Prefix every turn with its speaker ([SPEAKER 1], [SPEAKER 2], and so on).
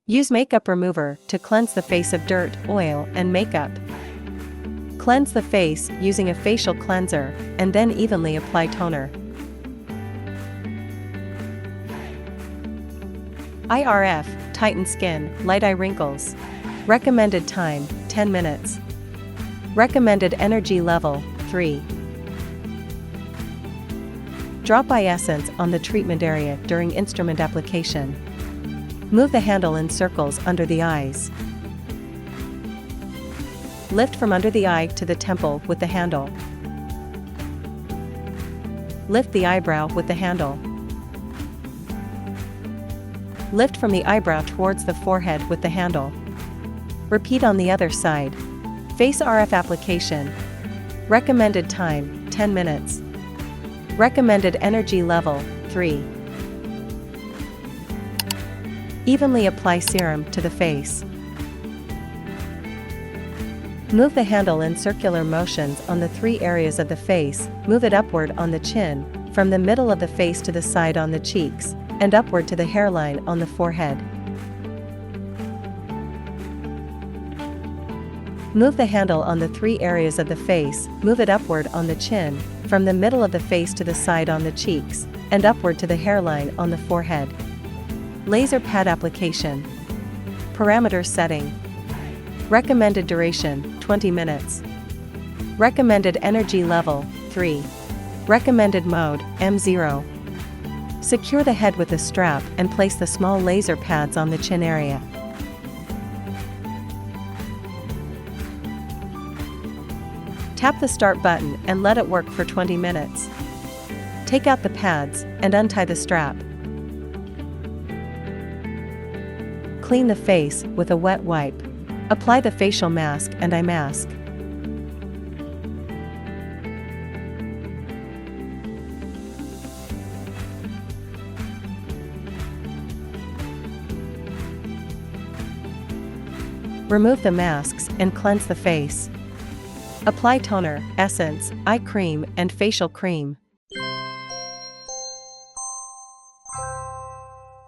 [SPEAKER 1] Use makeup remover to cleanse the face of dirt, oil, and makeup. Cleanse the face using a facial cleanser, and then evenly apply toner. IRF, tighten skin, light eye wrinkles. Recommended time, 10 minutes. Recommended energy level, 3. Drop eye essence on the treatment area during instrument application. Move the handle in circles under the eyes. Lift from under the eye to the temple with the handle. Lift the eyebrow with the handle. Lift from the eyebrow towards the forehead with the handle. Repeat on the other side. Face RF application. Recommended time, 10 minutes. Recommended energy level, 3. Evenly apply serum to the face. Move the handle in circular motions on the 3 areas of the face, move it upward on the chin, from the middle of the face to the side on the cheeks, and upward to the hairline on the forehead. Move the handle on the 3 areas of the face, move it upward on the chin, from the middle of the face to the side on the cheeks, and upward to the hairline on the forehead. Laser pad application. Parameter setting. Recommended duration, 20 minutes. Recommended energy level, 3. Recommended mode, M0. Secure the head with a strap and place the small laser pads on the chin area. Tap the start button and let it work for 20 minutes. Take out the pads and untie the strap. Clean the face with a wet wipe. Apply the facial mask and eye mask. Remove the masks and cleanse the face. Apply toner, essence, eye cream, and facial cream.